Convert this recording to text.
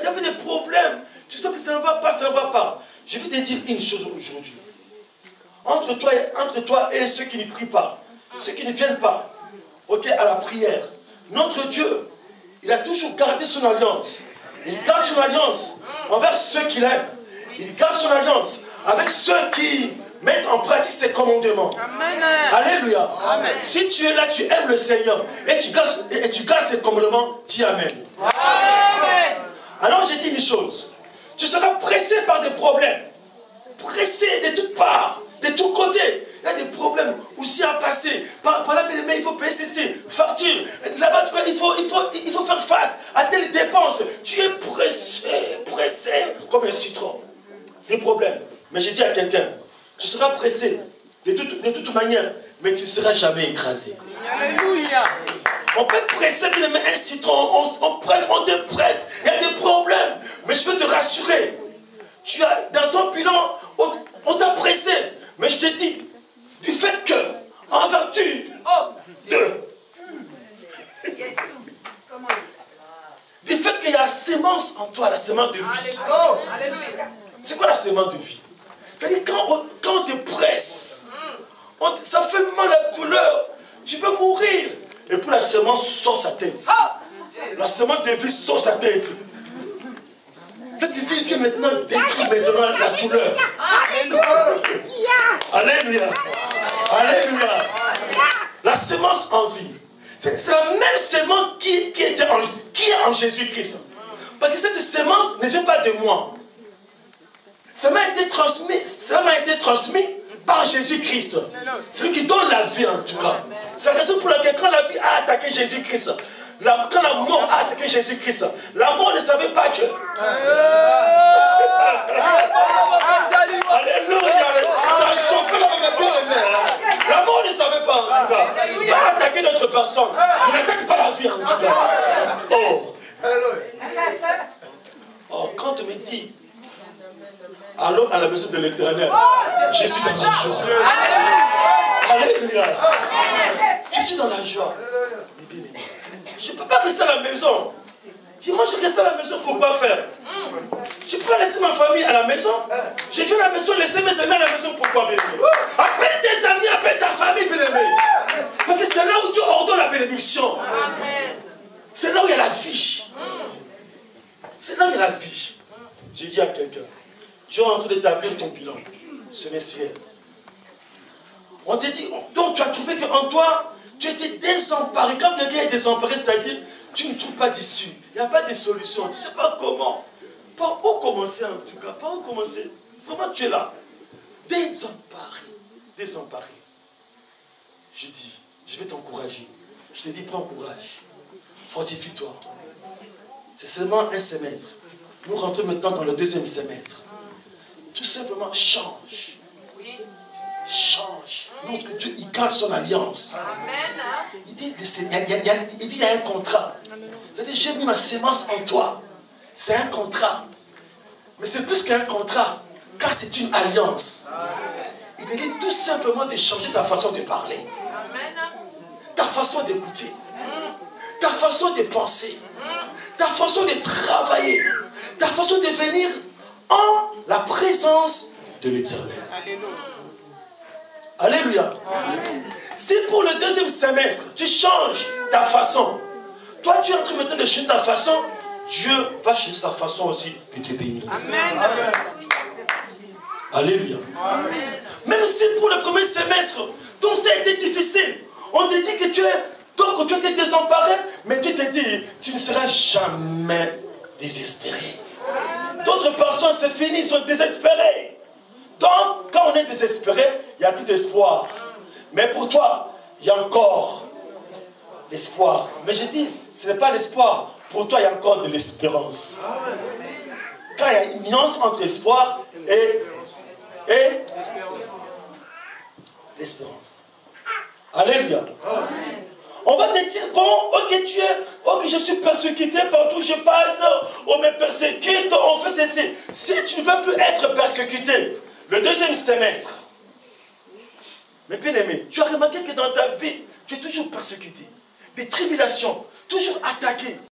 y avait des problèmes. Tu sens que ça ne va pas, ça ne va pas. Je vais te dire une chose aujourd'hui. Entre toi et ceux qui ne prient pas, ceux qui ne viennent pas, ok, à la prière, notre Dieu, il a toujours gardé son alliance. Il garde son alliance envers ceux qu'il aime. Il garde son alliance avec ceux qui mettent en pratique ses commandements. Amen. Alléluia. Amen. Si tu es là, tu aimes le Seigneur et tu gardes ses commandements, dis Amen. Amen. Alors j'ai dit une chose. Tu seras pressé par des problèmes. Pressé de toutes parts, de tous côtés. Il y a des problèmes aussi à passer. Par là, il faut payer ses factures. Là-bas, il faut faire face à telles dépenses. Tu es pressé comme un citron. Des problèmes. Mais j'ai dit à quelqu'un, tu seras pressé de toute manière, mais tu ne seras jamais écrasé. Alléluia. On peut presser un citron, on presse, on te presse. Il y a des problèmes. Mais je peux te rassurer. Tu as, dans ton bilan, on t'a pressé. Mais je te dis, du fait que, en vertu du fait qu'il y a la sémence en toi, la sémence de vie. C'est quoi la sémence de vie? C'est-à-dire quand on te presse, ça fait mal à la douleur. Tu veux mourir. Et puis la sémence sort sa tête. La sémence de vie sort sa tête. Cette vie vient maintenant détruire maintenant la douleur. Alléluia. Alléluia. La sémence en vie. C'est la même sémence qui est en Jésus-Christ. Parce que cette sémence ne vient pas de moi. Ça m'a été transmis par Jésus-Christ. C'est lui qui donne la vie en tout cas. C'est la raison pour laquelle quand la vie a attaqué Jésus-Christ, quand la mort a attaqué Jésus-Christ, la mort ne savait pas que... Alléluia. Ça a chauffé la mère. La mort ne savait pas en tout cas. Va attaquer notre personne. Il n'attaque pas la vie en tout cas. Oh, quand tu me dis, allons à la maison de l'Éternel, je suis dans la joie. Alléluia. Je suis dans la joie. Je ne peux pas rester à la maison. Si moi je reste à la maison, pourquoi faire? Je ne peux pas laisser ma famille à la maison. Je viens à la maison, laisser mes amis à la maison, pourquoi, bien aimé? Appelle tes amis, appelle ta famille, bien aimé. Parce que c'est là où Dieu ordonne la bénédiction. C'est là où il y a la vie. C'est là où il y a la vie. J'ai dit à quelqu'un, Dieu est en train d'établir ton bilan semestriel. On te dit, donc tu as trouvé qu'en toi, tu étais désemparé. Quand quelqu'un est désemparé, c'est-à-dire, tu ne trouves pas d'issue. Il n'y a pas de solution. Tu ne sais pas comment. Par où commencer en tout cas? Par où commencer? Vraiment, tu es là. Désemparé. Désemparé. Je dis, je vais t'encourager. Je te dis, prends courage. Fortifie-toi. C'est seulement un semestre. Nous rentrons maintenant dans le deuxième semestre. Tout simplement, change. Change. Notre Dieu, il garde son alliance. Il dit, il y a un contrat. C'est-à-dire, j'ai mis ma sémence en toi. C'est un contrat. Mais c'est plus qu'un contrat, car c'est une alliance. Il dit tout simplement de changer ta façon de parler. Ta façon d'écouter. Ta façon de penser. Ta façon de travailler. Ta façon de venir en la présence de l'Éternel. Alléluia. Si pour le deuxième semestre, tu changes ta façon, toi tu es en train maintenant de changer ta façon, Dieu va changer sa façon aussi de te bénir. Amen. Amen. Alléluia. Amen. Même si pour le premier semestre, donc ça a été difficile, on te dit que tu étais désemparé, mais tu te dis, tu ne seras jamais désespéré. D'autres personnes, c'est fini, ils sont désespérés. Donc, quand on est désespéré, il n'y a plus d'espoir. Mais pour toi, il y a encore l'espoir. Mais je dis, ce n'est pas l'espoir. Pour toi, il y a encore de l'espérance. Car il y a une nuance entre l'espoir et l'espérance. Alléluia. On va te dire, bon, ok, je suis persécuté partout où je passe, on me persécute, on fait ceci. Si tu ne veux plus être persécuté, le deuxième semestre, mais bien aimé, tu as remarqué que dans ta vie, tu es toujours persécuté. Des tribulations, toujours attaqué.